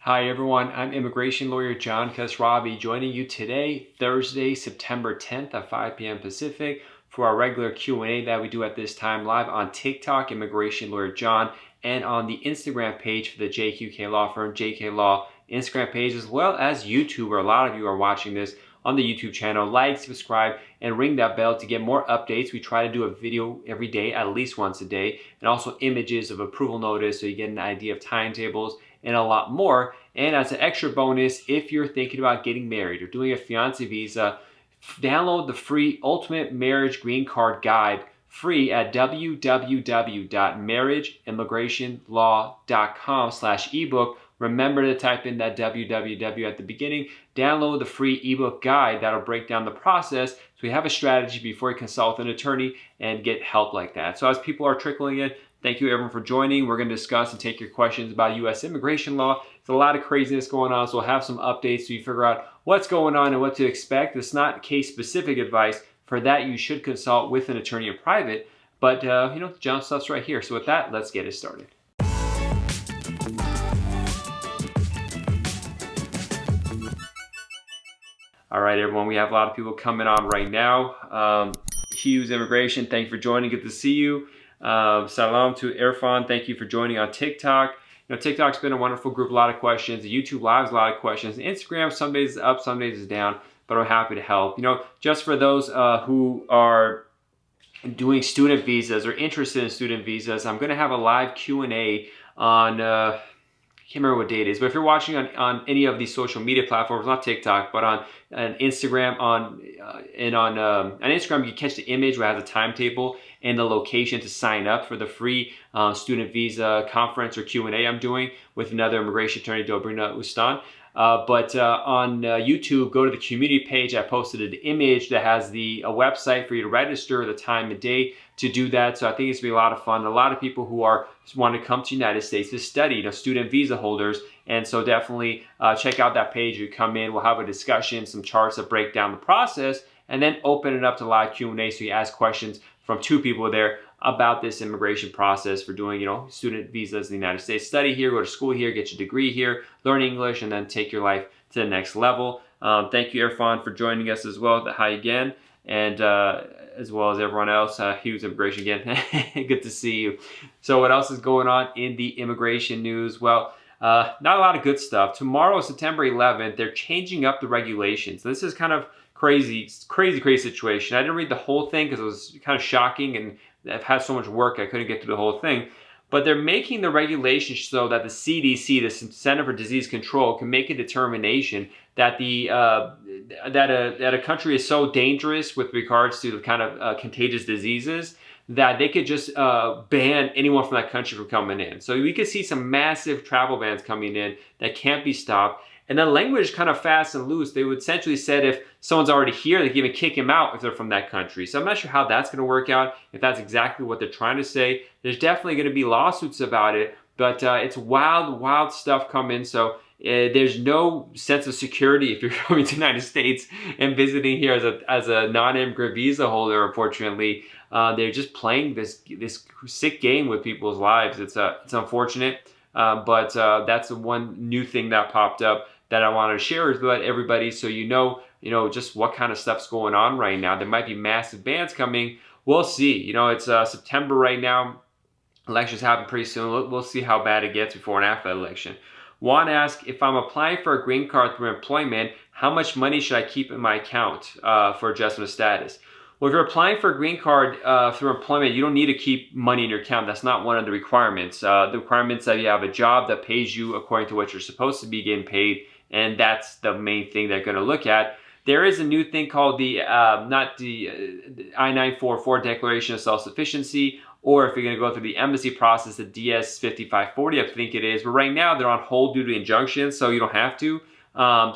Hi everyone, I'm immigration lawyer John Khosravi joining you today, Thursday, September 10th at 5 p.m. Pacific for our regular Q&A that we do at this time live on TikTok, immigration lawyer John, and on the Instagram page for the JQK Law Firm, JK Law Instagram page, as well as YouTube, where a lot of you are watching this on the YouTube channel. Like, subscribe, and ring that bell to get more updates. We try to do a video every day, at least once a day, and also images of approval notice so you get an idea of timetables and a lot more. And as an extra bonus, if you're thinking about getting married or doing a fiance visa, download the free Ultimate Marriage Green Card Guide free at www.marriageimmigrationlaw.com/ebook. Remember to type in that www at the beginning. Download the free ebook guide that'll break down the process so you have a strategy before you consult an attorney and get help like that. So as people are trickling in, thank you everyone for joining. We're going to discuss and take your questions about U.S. immigration law. There's a lot of craziness going on, so we'll have some updates so you figure out what's going on and what to expect. It's not case-specific advice. For that, you should consult with an attorney in private. But, John stuff's right here. So with that, let's get it started. All right, everyone, we have a lot of people coming on right now. Hughes Immigration, thank you for joining. Good to see you. Salam to Irfan, thank you for joining on TikTok. TikTok's been a wonderful group, a lot of questions. YouTube Live's a lot of questions. Instagram, some days is up, some days is down, but I'm happy to help. Just for those who are doing student visas or interested in student visas, I'm going to have a live Q&A on, I can't remember what day it is, but if you're watching on any of these social media platforms, not TikTok, but on Instagram, on Instagram, you can catch the image where it has a timetable and the location to sign up for the free student visa conference or Q&A I'm doing with another immigration attorney, Dobrina Ustan. But on YouTube, go to the community page. I posted an image that has a website for you to register, the time and day to do that. So I think it's going to be a lot of fun. A lot of people who want to come to the United States to study, student visa holders. And so definitely check out that page. You come in, we'll have a discussion, some charts that break down the process, and then open it up to live Q&A so you ask questions from two people there about this immigration process for doing, student visas in the United States. Study here, go to school here, get your degree here, learn English, and then take your life to the next level. Thank you, Irfan, for joining us as well. Hi again. And as well as everyone else, Hughes Immigration again. Good to see you. So what else is going on in the immigration news? Well, not a lot of good stuff. Tomorrow, September 11th, they're changing up the regulations. This is kind of crazy situation. I didn't read the whole thing because it was kind of shocking, and I've had so much work I couldn't get through the whole thing. But they're making the regulations so that the CDC, the Center for Disease Control, can make a determination that that a country is so dangerous with regards to the kind of contagious diseases that they could just ban anyone from that country from coming in. So we could see some massive travel bans coming in that can't be stopped. And the language is kind of fast and loose. They would essentially said if someone's already here, they can even kick him out if they're from that country. So I'm not sure how that's going to work out, if that's exactly what they're trying to say. There's definitely going to be lawsuits about it, but it's wild stuff coming. So there's no sense of security if you're coming to the United States and visiting here as a non-immigrant visa holder, unfortunately. They're just playing this sick game with people's lives. It's unfortunate, but that's the one new thing that popped up that I wanted to share with everybody, so just what kind of stuff's going on right now. There might be massive bans coming. We'll see. It's September right now. Elections happen pretty soon. We'll see how bad it gets before and after the election. Juan asks, if I'm applying for a green card through employment, how much money should I keep in my account for adjustment of status? Well, if you're applying for a green card through employment, you don't need to keep money in your account. That's not one of the requirements. The requirements that you have a job that pays you according to what you're supposed to be getting paid, and that's the main thing they're going to look at. There is a new thing called the I-944 Declaration of Self-Sufficiency, or if you're going to go through the embassy process, the DS-5540, I think it is. But right now, they're on hold due to injunctions, so you don't have to.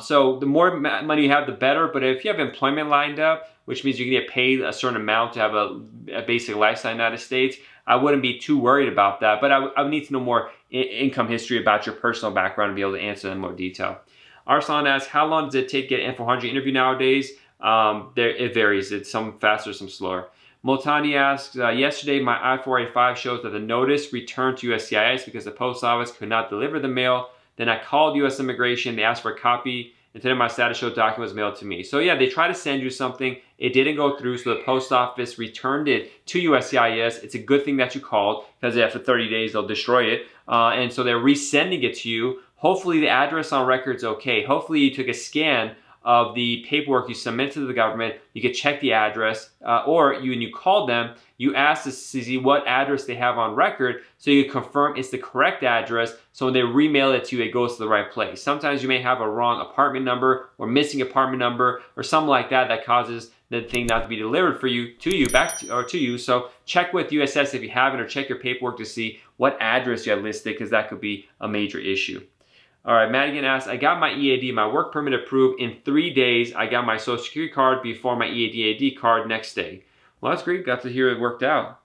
So the more money you have, the better. But if you have employment lined up, which means you can get paid a certain amount to have a basic lifestyle in the United States, I wouldn't be too worried about that. But I would need to know more income history about your personal background to be able to answer in more detail. Arslan asks, how long does it take to get an N400 interview nowadays? It varies. It's some faster, some slower. Multani asks, yesterday my I-485 shows that the notice returned to USCIS because the post office could not deliver the mail Then I called U.S. Immigration. They asked for a copy. And today my status show document was mailed to me. So yeah, they tried to send you something. It didn't go through, so the post office returned it to USCIS. It's a good thing that you called, because after 30 days, they'll destroy it. And so they're resending it to you. Hopefully the address on record's okay. Hopefully you took a scan of the paperwork you submit to the government. You could check the address, or when you called them, you asked to see what address they have on record, so you confirm it's the correct address, so when they remail it to you, it goes to the right place. Sometimes you may have a wrong apartment number or missing apartment number or something like that that causes the thing not to be delivered for you to you. So check with USS if you haven't, or check your paperwork to see what address you have listed, because that could be a major issue. All right, Madigan asks, I got my EAD, my work permit approved in 3 days. I got my Social Security card before my EAD card next day. Well, that's great. Got to hear it worked out.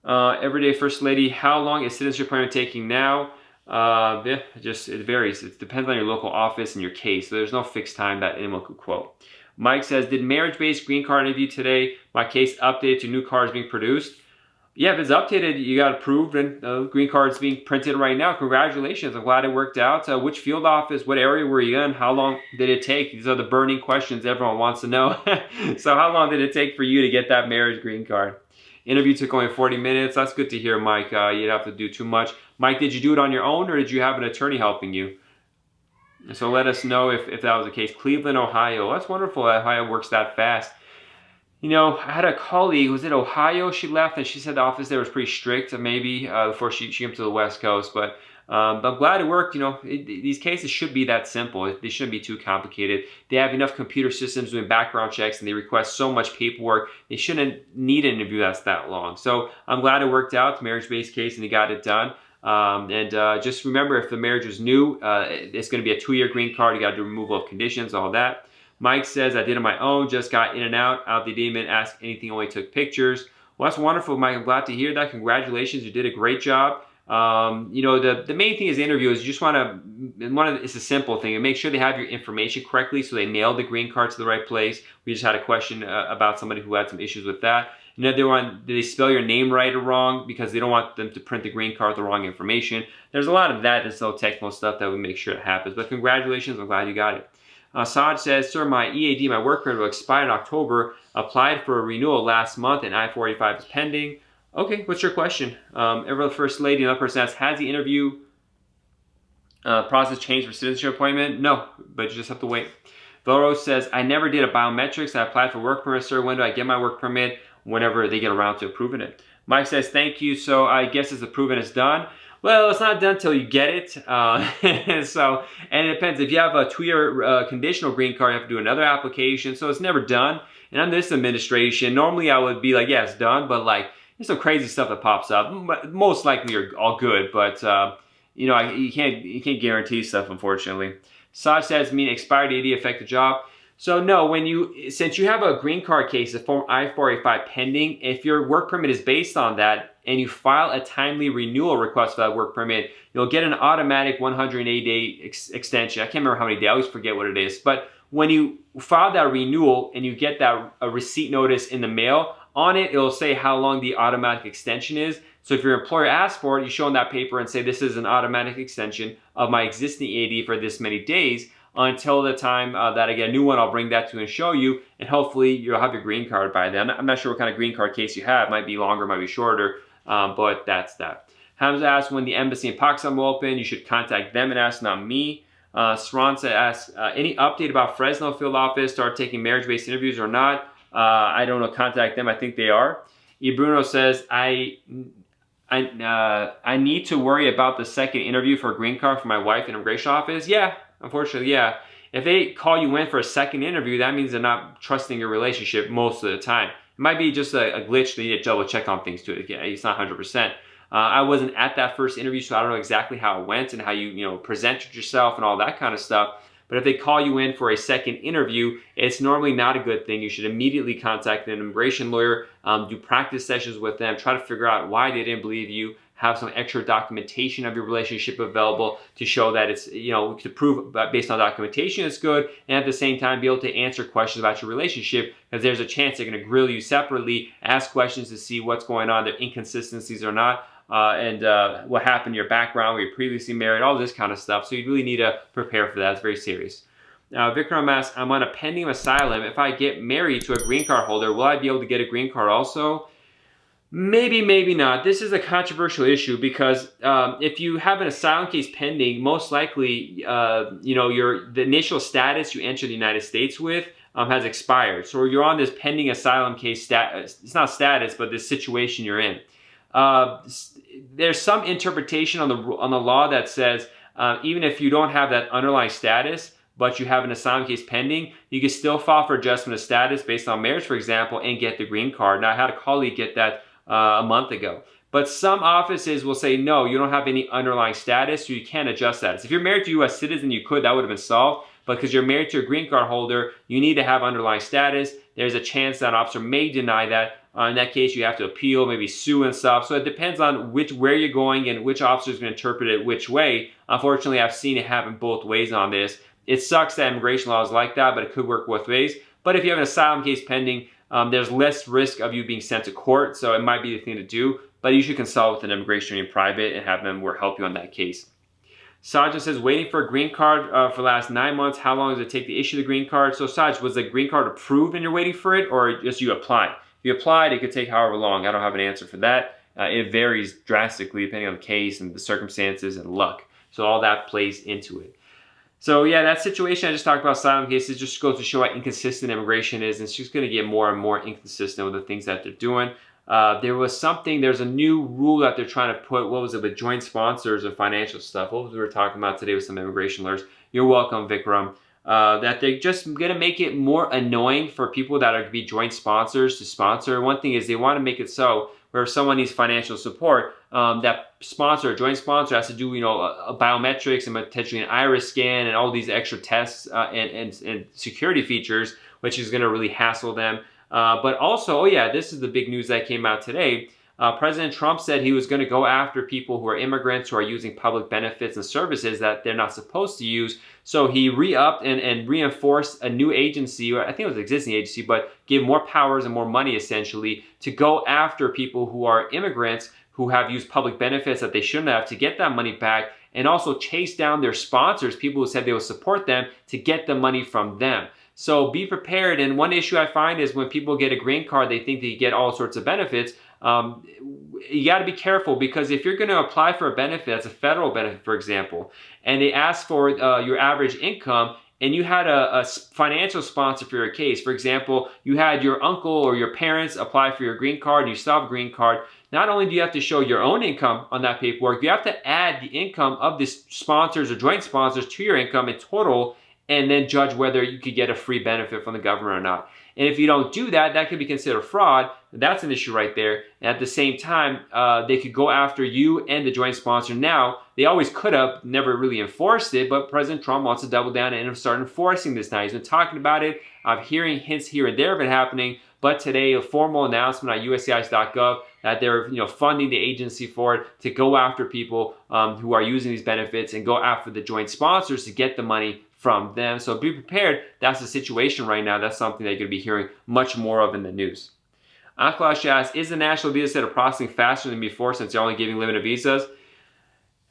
Everyday First Lady, how long is citizenship appointment taking now? Yeah, it varies. It depends on your local office and your case. So there's no fixed time that anyone could quote. Mike says, did marriage-based green card interview today? My case updated to new cards being produced. Yeah, if it's updated, you got approved, and green card's being printed right now. Congratulations. I'm glad it worked out. Which field office, what area were you in? How long did it take? These are the burning questions everyone wants to know. So how long did it take for you to get that marriage green card? Interview took only 40 minutes. That's good to hear, Mike. You didn't have to do too much. Mike, did you do it on your own, or did you have an attorney helping you? So let us know if that was the case. Cleveland, Ohio. That's wonderful that Ohio works that fast. You know, I had a colleague, was it Ohio she left, and she said the office there was pretty strict, maybe, before she came to the West Coast. But I'm glad it worked. You know, these cases should be that simple. They shouldn't be too complicated. They have enough computer systems doing background checks, and they request so much paperwork. They shouldn't need an interview that's that long. So I'm glad it worked out, marriage-based case, and they got it done. Just remember, if the marriage was new, it's going to be a 2-year green card. You got to do removal of conditions, all that. Mike says, I did it on my own, just got in and out. They didn't even ask anything, only took pictures. Well, that's wonderful, Mike. I'm glad to hear that. Congratulations, you did a great job. You know, the main thing is the interview is you just want to, it's a simple thing, and make sure they have your information correctly, so they mail the green card to the right place. We just had a question about somebody who had some issues with that. Another one, did they spell your name right or wrong? Because they don't want them to print the green card with the wrong information. There's a lot of that. There's no technical stuff that we make sure it happens. But congratulations, I'm glad you got it. Saj says, sir, my EAD, my work permit will expire in October. Applied for a renewal last month, and I-485 is pending. Okay, what's your question? Every First Lady, another person asks, has the interview process changed for citizenship appointment? No, but you just have to wait. Velrose says, I never did a biometrics. I applied for work permit, sir. When do I get my work permit? Whenever they get around to approving it. Mike says, thank you. So I guess it's approved and it's done. Well, it's not done until you get it. And it depends. If you have a 2-year conditional green card, you have to do another application. So it's never done. And under this administration, normally I would be like, yeah, it's done. But like, there's some crazy stuff that pops up. Most likely you're all good. But, you know, you can't guarantee stuff, unfortunately. Saj says, mean expired EAD affect the job? So no, since you have a green card case, a Form I-485 pending, if your work permit is based on that and you file a timely renewal request for that work permit, you'll get an automatic 180-day extension. I can't remember how many days, I always forget what it is. But when you file that renewal and you get that a receipt notice in the mail, on it, it'll say how long the automatic extension is. So if your employer asks for it, you show them that paper and say, this is an automatic extension of my existing EAD for this many days. Until the time that I get a new one, I'll bring that to you and show you, and hopefully you'll have your green card by then. I'm not sure what kind of green card case you have. Might be longer, might be shorter, but that's that. Hamza asks, when the embassy in Pakistan will open, you should contact them and ask, not me. Sransa asks, any update about Fresno field office, start taking marriage-based interviews or not? I don't know, contact them. I think they are. Bruno says, I need to worry about the second interview for a green card for my wife in immigration office. Yeah. Unfortunately, yeah. If they call you in for a second interview, that means they're not trusting your relationship most of the time. It might be just a glitch. They need to double check on things too. It's not 100%. I wasn't at that first interview, so I don't know exactly how it went and how you presented yourself and all that kind of stuff. But if they call you in for a second interview, it's normally not a good thing. You should immediately contact an immigration lawyer, do practice sessions with them, try to figure out why they didn't believe you, have some extra documentation of your relationship available to show that it's, to prove based on documentation it's good, and at the same time be able to answer questions about your relationship, because there's a chance they're going to grill you separately, ask questions to see what's going on, their inconsistencies or not. and what happened in your background, were you previously married, all this kind of stuff. So you really need to prepare for that. It's very serious. Vikram asks, I'm on a pending asylum. If I get married to a green card holder, will I be able to get a green card also? Maybe, maybe not. This is a controversial issue because if you have an asylum case pending, most likely, the initial status you enter the United States with has expired. So you're on this pending asylum case status. It's not status, but this situation you're in. There's some interpretation on the law that says even if you don't have that underlying status, but you have an asylum case pending, you can still file for adjustment of status based on marriage, for example, and get the green card. Now, I had a colleague get that a month ago. But some offices will say, no, you don't have any underlying status, so you can't adjust status. If you're married to a U.S. citizen, you could, that would have been solved. But because you're married to a green card holder, you need to have underlying status. There's a chance that an officer may deny that. In that case, you have to appeal, maybe sue and stuff. So it depends on where you're going and which officer is going to interpret it which way. Unfortunately, I've seen it happen both ways on this. It sucks that immigration law is like that, but it could work both ways. But if you have an asylum case pending, there's less risk of you being sent to court, so it might be the thing to do. But you should consult with an immigration attorney in private and have them help you on that case. Sajid says, waiting for a green card for the last 9 months. How long does it take to issue the green card? So Saj, was the green card approved and you're waiting for it, or just you applied? If you applied, it could take however long. I don't have an answer for that. It varies drastically depending on the case and the circumstances and luck. So all that plays into it. So yeah, that situation I just talked about, asylum cases, just goes to show how inconsistent immigration is, and it's just going to get more and more inconsistent with the things that they're doing. There's a new rule that they're trying to put, what was it, with joint sponsors and financial stuff. What was we were talking about today with some immigration lawyers. You're welcome, Vikram. That they're just going to make it more annoying for people that are going to be joint sponsors to sponsor. One thing is they want to make it so where if someone needs financial support, that sponsor, joint sponsor, has to do, biometrics and potentially an iris scan and all these extra tests and security features, which is going to really hassle them. But also, this is the big news that came out today. President Trump said he was going to go after people who are immigrants who are using public benefits and services that they're not supposed to use. So he re-upped and reinforced a new agency, or I think it was an existing agency, but gave more powers and more money essentially to go after people who are immigrants who have used public benefits that they shouldn't have, to get that money back, and also chase down their sponsors, people who said they will support them, to get the money from them. So be prepared. And one issue I find is when people get a green card, they think they get all sorts of benefits. You got to be careful, because if you're going to apply for a benefit, that's a federal benefit, for example, and they ask for your average income, and you had a financial sponsor for your case. For example, you had your uncle or your parents apply for your green card, and you still have a green card. Not only do you have to show your own income on that paperwork, you have to add the income of the sponsors or joint sponsors to your income in total, and then judge whether you could get a free benefit from the government or not. And if you don't do that, that could be considered fraud. That's an issue right there. And at the same time, they could go after you and the joint sponsor. Now, they always could have never really enforced it, but President Trump wants to double down and start enforcing this now. He's been talking about it. I'm hearing hints here and there of it happening, but today a formal announcement on USCIS.gov that they're funding the agency for it to go after people who are using these benefits and go after the joint sponsors to get the money from them. So be prepared. That's the situation right now. That's something that you're going to be hearing much more of in the news. Akhlash asks, is the National Visa Center processing faster than before since they're only giving limited visas?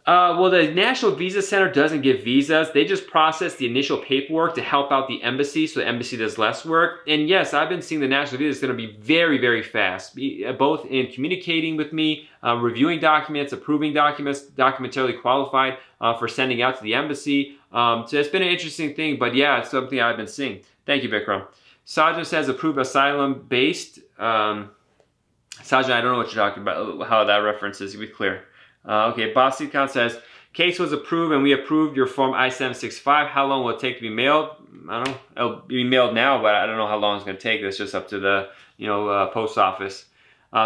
Well, the National Visa Center doesn't give visas. They just process the initial paperwork to help out the embassy, so the embassy does less work. And yes, I've been seeing the National Visa Center be very, very fast, both in communicating with me, reviewing documents, approving documents, documentarily qualified for sending out to the embassy. So it's been an interesting thing, but yeah, it's something I've been seeing. Thank you, Vikram. Sajid says approved asylum based. Sajid, I don't know what you're talking about, how that reference is, to be clear. Okay, Basi Khan says, case was approved and we approved your form I-765. How long will it take to be mailed? I don't know. It'll be mailed now, but I don't know how long it's going to take. That's just up to the post office.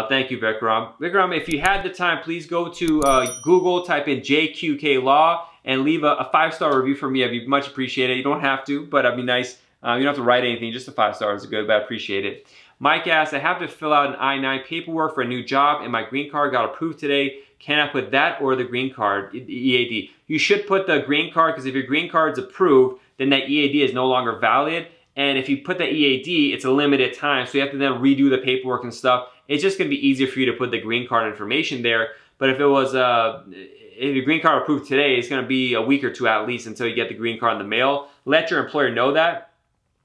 Thank you, Vikram. Vikram, if you had the time, please go to Google, type in JQK Law, and leave a 5-star review for me. I'd be much appreciated. You don't have to, but it'd be nice. You don't have to write anything. Just a 5 stars is good, but I appreciate it. Mike asks, I have to fill out an I-9 paperwork for a new job, and my green card got approved today. Can I put that or the green card, EAD? You should put the green card, because if your green card's approved, then that EAD is no longer valid. And if you put the EAD, it's a limited time, so you have to then redo the paperwork and stuff. It's just going to be easier for you to put the green card information there. But if it was, if your green card approved today, it's going to be a week or two at least until you get the green card in the mail. Let your employer know that.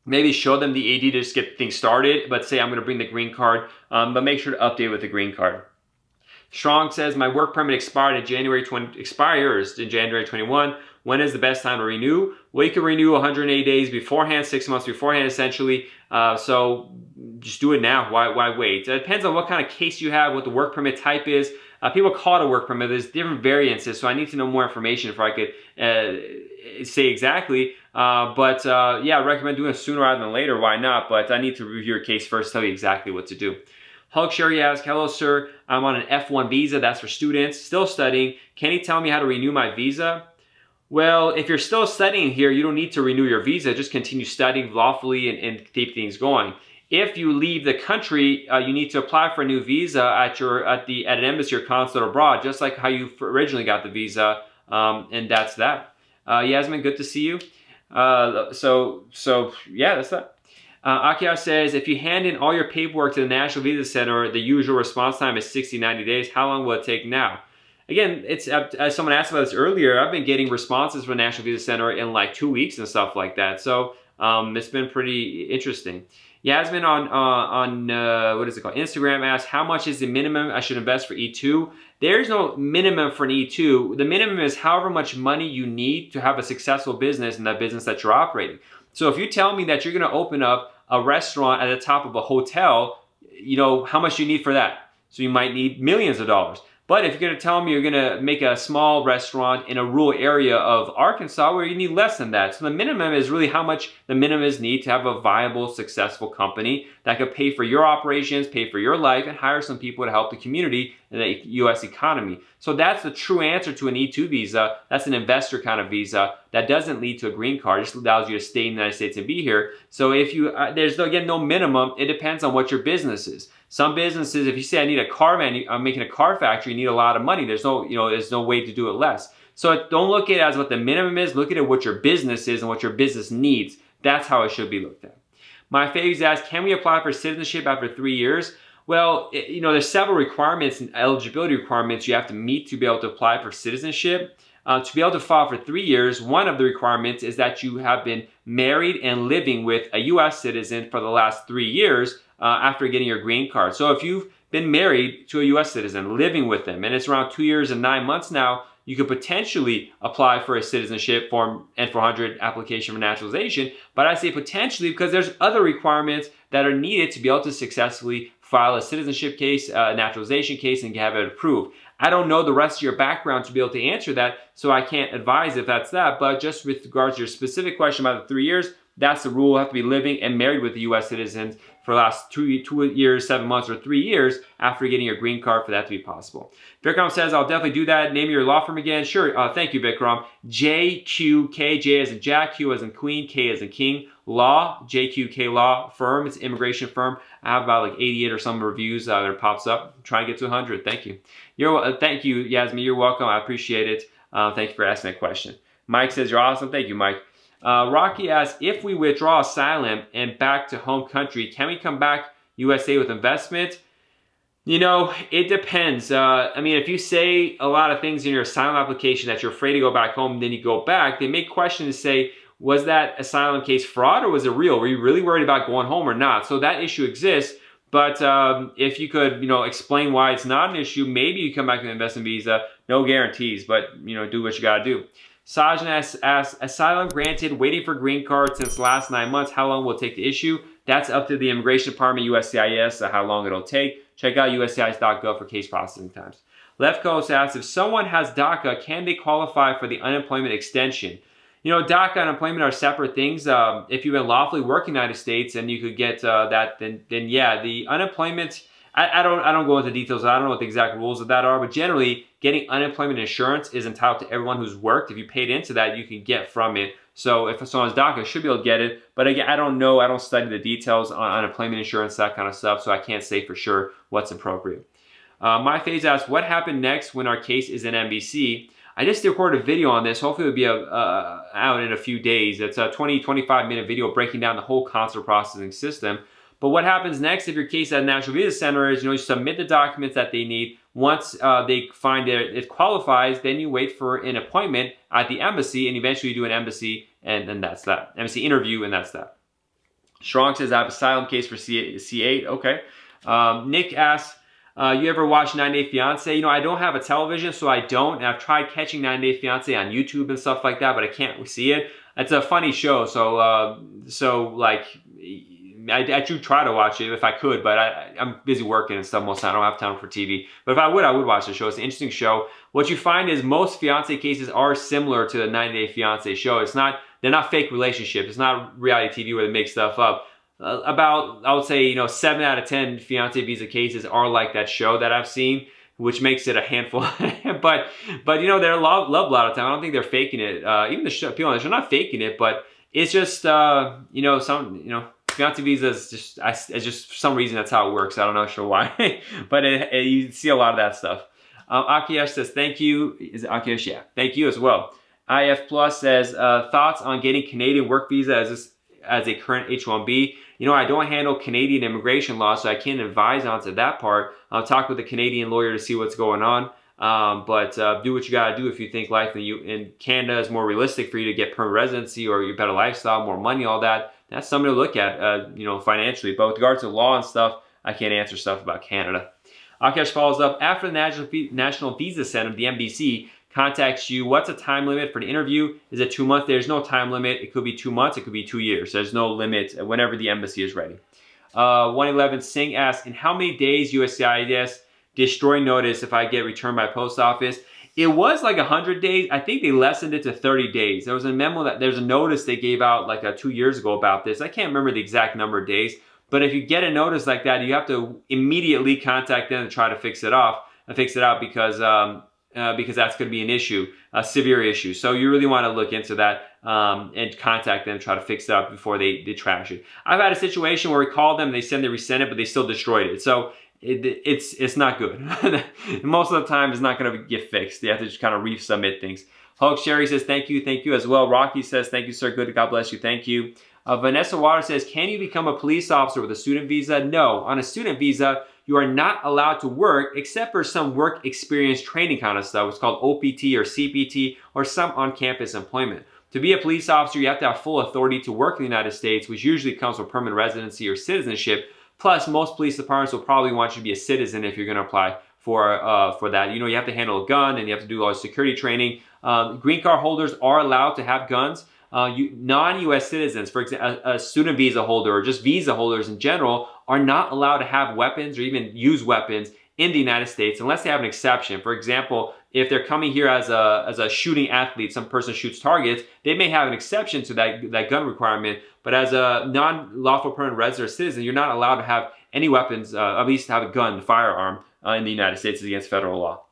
Maybe show them the AD to just get things started, but say I'm going to bring the green card, but make sure to update with the green card. Strong says, my work permit expires in January 21. When is the best time to renew? Well, you can renew 180 days beforehand, 6 months beforehand, essentially. So just do it now. Why wait? It depends on what kind of case you have, what the work permit type is. People call it a work permit. There's different variances, so I need to know more information before I could say exactly. Yeah, I recommend doing it sooner rather than later. Why not? But I need to review your case first, tell you exactly what to do. Hulk Sherry asks, hello, sir. I'm on an F1 visa. That's for students. Still studying. Can you tell me how to renew my visa? Well, if you're still studying here, you don't need to renew your visa. Just continue studying lawfully and keep things going. If you leave the country, you need to apply for a new visa at an embassy or consulate abroad, just like how you originally got the visa, and that's that. Yasmin, good to see you. Yeah, that's that. Akia says, if you hand in all your paperwork to the National Visa Center, the usual response time is 60-90 days. How long will it take now? Again, it's as someone asked about this earlier, I've been getting responses from the National Visa Center in like 2 weeks and stuff like that. So it's been pretty interesting. Yasmin on what is it called? Instagram asks, how much is the minimum I should invest for E2? There's no minimum for an E2. The minimum is however much money you need to have a successful business in that business that you're operating. So if you tell me that you're going to open up a restaurant at the top of a hotel, you know, how much do you need for that? So you might need millions of dollars. But if you're going to tell me you're going to make a small restaurant in a rural area of Arkansas where you need less than that. So the minimum is really how much the minimums need to have a viable, successful company that could pay for your operations, pay for your life, and hire some people to help the community and the U.S. economy. So that's the true answer to an E2 visa. That's an investor kind of visa that doesn't lead to a green card. It just allows you to stay in the United States and be here. So if you, there's again no minimum. It depends on what your business is. Some businesses, if you say I need a car I'm making a car factory, you need a lot of money. There's no, there's no way to do it less. So don't look at it as what the minimum is. Look at it what your business is and what your business needs. That's how it should be looked at. My favorite asks, can we apply for citizenship after 3 years? Well, there's several requirements and eligibility requirements you have to meet to be able to apply for citizenship. To be able to file for 3 years, one of the requirements is that you have been married and living with a U.S. citizen for the last 3 years after getting your green card. So if you've been married to a U.S. citizen, living with them, and it's around 2 years and 9 months now, you could potentially apply for a citizenship form N-400 application for naturalization. But I say potentially because there's other requirements that are needed to be able to successfully file a citizenship case, a naturalization case, and have it approved. I don't know the rest of your background to be able to answer that, so I can't advise if that's that. But just with regards to your specific question about the 3 years, that's the rule. You have to be living and married with a U.S. citizen for the last 2 years, 7 months, or 3 years after getting your green card for that to be possible. Vikram says, I'll definitely do that. Name your law firm again. Sure. Thank you, Vikram. JQK, J as in Jack, Q as in Queen, K as in King. Law, JQK Law Firm. It's an immigration firm. I have about like 88 or some reviews that it pops up. Try and get to 100. Thank you. Thank you, Yasmin. You're welcome. I appreciate it. Thank you for asking that question. Mike says, you're awesome. Thank you, Mike. Rocky asks, if we withdraw asylum and back to home country, can we come back USA with investment? It depends. I mean, if you say a lot of things in your asylum application that you're afraid to go back home, then you go back, they make questions to say, was that asylum case fraud or was it real? Were you really worried about going home or not? So that issue exists. But if you could, explain why it's not an issue, maybe you come back to an investment visa. No guarantees, but, do what you got to do. Sajjan asks, asylum granted, waiting for green card since last 9 months. How long will it take to issue? That's up to the Immigration Department, USCIS, how long it'll take. Check out USCIS.gov for case processing times. Left Coast asks, if someone has DACA, can they qualify for the unemployment extension? DACA and unemployment are separate things. If you've been lawfully working in the United States and you could get that, then yeah, the unemployment, I don't go into details. I don't know what the exact rules of that are, but generally, getting unemployment insurance is entitled to everyone who's worked. If you paid into that, you can get from it. So if someone's DACA, should be able to get it. But again, I don't know. I don't study the details on unemployment insurance, that kind of stuff, so I can't say for sure what's appropriate. My Phase asks, what happened next when our case is in NBC? I just recorded a video on this. Hopefully it'll be out in a few days. It's a 20-25 minute video breaking down the whole consular processing system. But what happens next if your case at a National Visa Center is, you submit the documents that they need. Once they find that it qualifies, then you wait for an appointment at the embassy, and eventually you do an embassy, and then that's that. Embassy interview, and that's that. Strong says, I have asylum case for C8. Okay. Nick asks, you ever watch 90 Day Fiance? You know, I don't have a television, so I don't. And I've tried catching 90 Day Fiance on YouTube and stuff like that, but I can't see it. It's a funny show, so like, I do try to watch it if I could, but I'm busy working and stuff most of the time. I don't have time for TV. But if I would watch the show. It's an interesting show. What you find is most fiance cases are similar to the 90 Day Fiance show. They're not fake relationships. It's not reality TV where they make stuff up. About, I would say, 7 out of 10 fiance visa cases are like that show that I've seen, which makes it a handful. but they're loved a lot of time. I don't think they're faking it. Even the show, people on the show, not faking it, but it's just fiance visa is just for some reason that's how it works. I don't know sure why, but you see a lot of that stuff. Akiyesh says thank you. Is it Akiyesh? Yeah, thank you as well. IF Plus says thoughts on getting Canadian work visa as a current H-1B. I don't handle Canadian immigration law, so I can't advise onto that part. I'll talk with a Canadian lawyer to see what's going on. But do what you gotta do if you think life in Canada is more realistic for you to get permanent residency or your better lifestyle, more money, all that. That's something to look at, financially. But with regards to law and stuff, I can't answer stuff about Canada. Akash follows up, after the National Visa Center, the NBC, contacts you, what's a time limit for the interview? Is it 2 months? There's no time limit. It could be 2 months. It could be 2 years. There's no limit whenever the embassy is ready. 111 Singh asks, in how many days USCIS destroy notice if I get returned by post office? It was like 100 days. I think they lessened it to 30 days. There was a memo there's a notice they gave out like 2 years ago about this. I can't remember the exact number of days, but if you get a notice like that, you have to immediately contact them and try to fix it out because that's going to be an issue, a severe issue. So you really want to look into that and contact them, try to fix it up before they trash it. I've had a situation where we called them, they said they resent it, but they still destroyed it. So it's not good. Most of the time, it's not going to get fixed. They have to just kind of resubmit things. Hulk Sherry says, thank you as well. Rocky says, thank you, sir. Good. God bless you. Thank you. Vanessa Water says, can you become a police officer with a student visa? No. On a student visa, you are not allowed to work except for some work experience training kind of stuff. It's called OPT or CPT or some on-campus employment. To be a police officer, you have to have full authority to work in the United States, which usually comes with permanent residency or citizenship. Plus, most police departments will probably want you to be a citizen if you're going to apply for that. You have to handle a gun and you have to do all the security training. Green card holders are allowed to have guns. Non-U.S. citizens, for example, a student visa holder or just visa holders in general, are not allowed to have weapons or even use weapons in the United States unless they have an exception. For example, if they're coming here as a shooting athlete, some person shoots targets, they may have an exception to that gun requirement. But as a non-lawful permanent resident or citizen, you're not allowed to have any weapons, at least have a gun, firearm in the United States against federal law.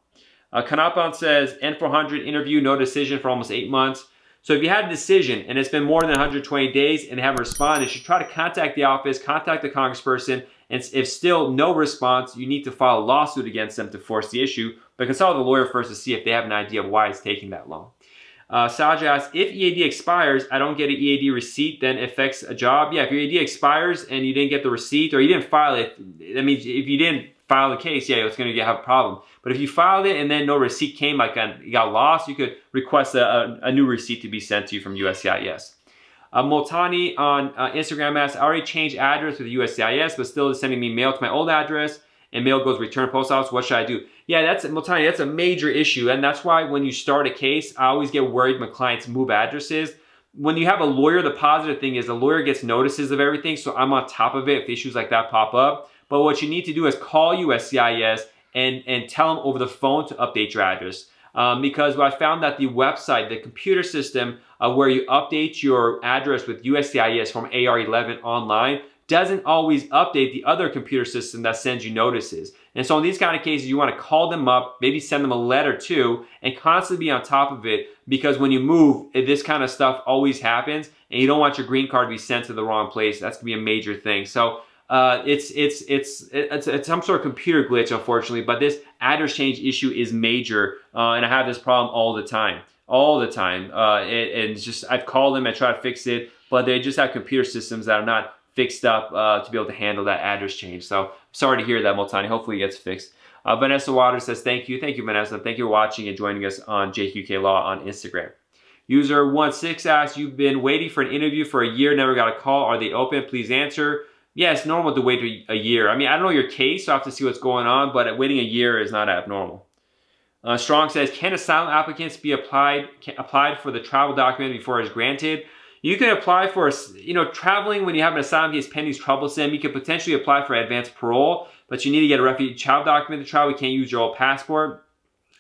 Kanapan says, N400 interview, no decision for almost 8 months. So if you had a decision and it's been more than 120 days and they haven't responded, you should try to contact the office, contact the congressperson, and if still no response, you need to file a lawsuit against them to force the issue, but consult with the lawyer first to see if they have an idea of why it's taking that long. Saja asks, if EAD expires, I don't get an EAD receipt, then it affects a job. Yeah, if your EAD expires and you didn't get the receipt or you didn't file it, that means if you didn't file the case, yeah, it's going to have a problem. But if you filed it and then no receipt came, it got lost, you could request a new receipt to be sent to you from USCIS. Multani on Instagram asks, I already changed address with USCIS, but still sending me mail to my old address, and mail goes return post office. What should I do? Yeah, Multani, that's a major issue, and that's why when you start a case, I always get worried when clients move addresses. When you have a lawyer, the positive thing is the lawyer gets notices of everything, so I'm on top of it if issues like that pop up. But what you need to do is call USCIS and tell them over the phone to update your address. Because I found that the website, the computer system where you update your address with USCIS from AR11 online doesn't always update the other computer system that sends you notices. And so in these kind of cases, you want to call them up, maybe send them a letter too, and constantly be on top of it, because when you move, this kind of stuff always happens, and you don't want your green card to be sent to the wrong place. That's going to be a major thing. So it's some sort of computer glitch, unfortunately, but this address change issue is major, and I have this problem all the time. And just I've called them and tried to fix it, but they just have computer systems that are not fixed up to be able to handle that address change. So sorry to hear that, Multani. Hopefully it gets fixed. Vanessa Waters says, thank you. Thank you, Vanessa. Thank you for watching and joining us on JQK Law on Instagram. User 16 asks, you've been waiting for an interview for a year, never got a call. Are they open? Please answer. Yeah, it's normal to wait a year. I mean, I don't know your case, so I have to see what's going on, but waiting a year is not abnormal. Strong says, can asylum applicants be applied for the travel document before it's granted? You can apply for, traveling when you have an asylum case pending is troublesome. You could potentially apply for advanced parole, but you need to get a refugee child document to travel. You can't use your old passport.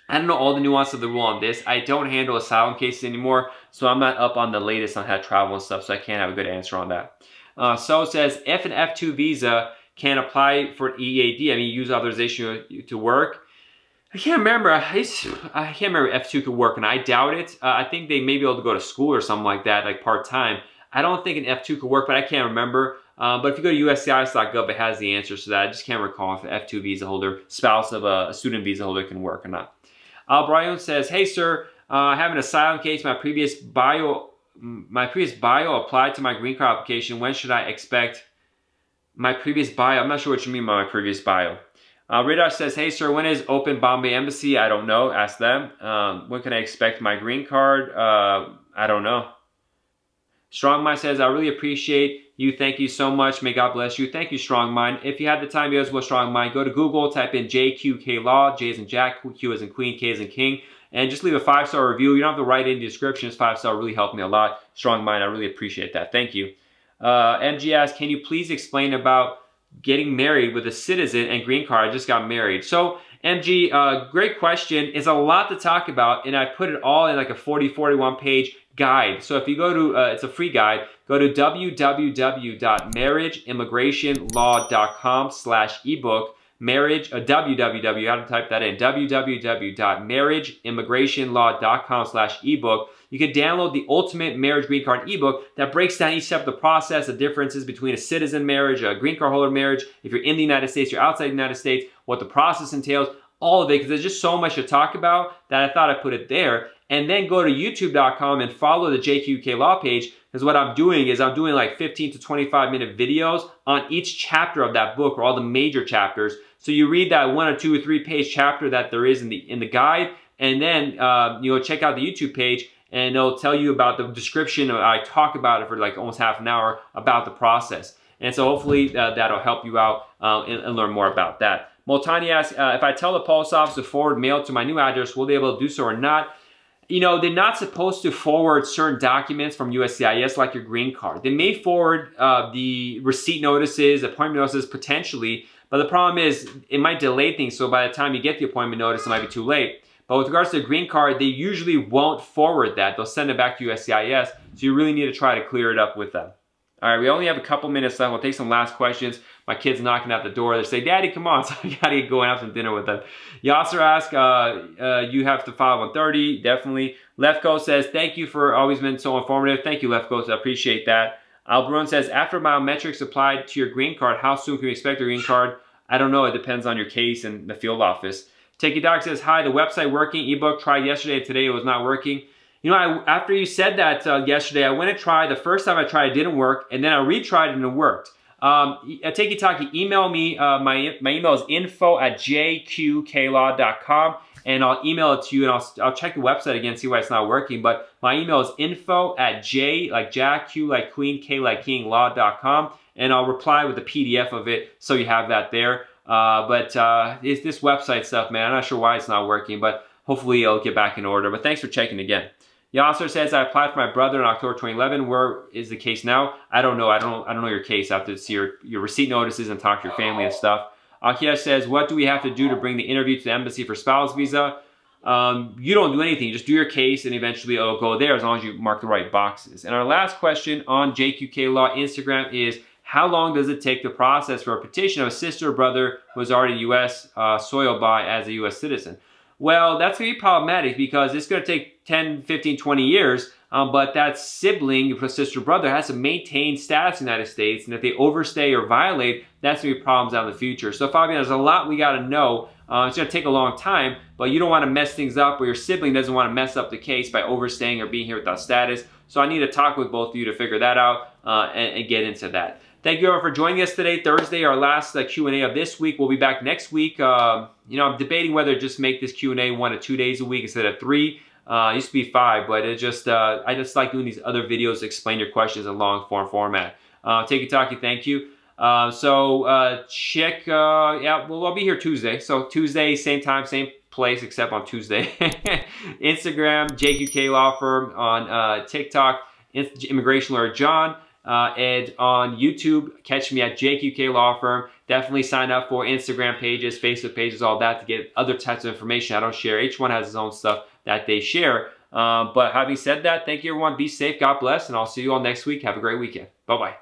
I don't know all the nuance of the rule on this. I don't handle asylum cases anymore, so I'm not up on the latest on how to travel and stuff, so I can't have a good answer on that. So it says, if an F2 visa can apply for an EAD, I mean, use authorization to work. I can't remember. I can't remember if F2 could work, and I doubt it. I think they may be able to go to school or something like that, like part-time. I don't think an F2 could work, but I can't remember. But if you go to USCIS.gov, it has the answers to that. I just can't recall if an F2 visa holder, spouse of a student visa holder, can work or not. Brian says, hey, sir, I have an asylum case. My previous bio applied to my green card application. When should I expect my previous bio? I'm not sure what you mean by my previous bio. Radar says, hey, sir, when is open Bombay Embassy? I don't know. Ask them. When can I expect my green card? I don't know. Strong Mind says, I really appreciate you. Thank you so much. May God bless you. Thank you, Strong Mind. If you have the time, as well, Strong Mind, go to Google, type in JQK Law, J as in Jack, Q as in Queen, K as in King, and just leave a 5-star review. You don't have to write in the description. It's 5-star. Really helped me a lot. Strong Mind, I really appreciate that. Thank you. MG asks, can you please explain about getting married with a citizen and green card? I just got married. So MG, great question. It's a lot to talk about, and I put it all in like a 41 page guide. So if you go to, it's a free guide, go to www.marriageimmigrationlaw.com/ebook. www, you have to type that in, www.marriageimmigrationlaw.com/ebook. You can download the Ultimate Marriage Green Card ebook that breaks down each step of the process, the differences between a citizen marriage, a green card holder marriage, if you're in the United States, you're outside the United States, what the process entails, all of it, because there's just so much to talk about that I thought I'd put it there. And then go to youtube.com and follow the JQK Law page, because what I'm doing is I'm doing like 15 to 25 minute videos on each chapter of that book, or all the major chapters. So you read that 1 or 2 or 3 page chapter that there is in the guide, and then check out the YouTube page, and it'll tell you about the description. I talk about it for like almost half an hour about the process. And so hopefully that'll help you out and learn more about that. Multani asks, if I tell the post office to forward mail to my new address, will they be able to do so or not? They're not supposed to forward certain documents from USCIS like your green card. They may forward the receipt notices, appointment notices potentially, but the problem is it might delay things. So by the time you get the appointment notice, it might be too late. But with regards to the green card, they usually won't forward that. They'll send it back to USCIS. So you really need to try to clear it up with them. All right, we only have a couple minutes left. We'll take some last questions. My kid's knocking at the door. They say, Daddy, come on. So I gotta get going, have some dinner with them. Yasser asks, you have to file 130. Definitely. Lefko says, thank you for always been so informative. Thank you, Lefko. I appreciate that. Albrun says, after biometrics applied to your green card, how soon can we expect a green card? I don't know. It depends on your case and the field office. Takey Doc says, hi, the website working. Ebook tried yesterday. Today it was not working. After you said that yesterday, I went and tried. The first time I tried, it didn't work. And then I retried it and it worked. Takey Talkie, email me. My email is info@jqqlaw.com. And I'll email it to you, and I'll check the website again, see why it's not working. But my email is info@j like Jack, Q like Queen, K like King, law.com. And I'll reply with a PDF of it so you have that there. It's this website stuff, man. I'm not sure why it's not working, but hopefully it'll get back in order. But thanks for checking again. Yasser says, I applied for my brother in October 2011. Where is the case now? I don't know. I don't know your case. I have to see your receipt notices and talk to your family and stuff. Akia says, what do we have to do to bring the interview to the embassy for spouse visa? You don't do anything. You just do your case, and eventually it'll go there as long as you mark the right boxes. And our last question on JQK Law Instagram is, how long does it take to process for a petition of a sister or brother who is already U.S. Soil by as a U.S. citizen? Well, that's going to be problematic because it's going to take 10, 15, 20 years, but that sibling, your sister or brother, has to maintain status in the United States, and if they overstay or violate, that's going to be problems out in the future. So, Fabian, there's a lot we got to know. It's going to take a long time, but you don't want to mess things up, or your sibling doesn't want to mess up the case by overstaying or being here without status. So I need to talk with both of you to figure that out and get into that. Thank you everyone for joining us today, Thursday, our last Q&A of this week. We'll be back next week. You know, I'm debating whether to just make this Q&A 1 to 2 days a week instead of 3. It used to be 5, but it just I just like doing these other videos to explain your questions in long form format. Take it, Talkie, thank you. Check, yeah, well, I'll be here Tuesday. So Tuesday, same time, same place, except on Tuesday. Instagram, JQK Law Firm. On TikTok, Immigration Lawyer John. And on YouTube, catch me at JQK Law Firm. Definitely sign up for Instagram pages, Facebook pages, all that to get other types of information I don't share. Each one has its own stuff that they share. But having said that, thank you everyone. Be safe. God bless. And I'll see you all next week. Have a great weekend. Bye-bye.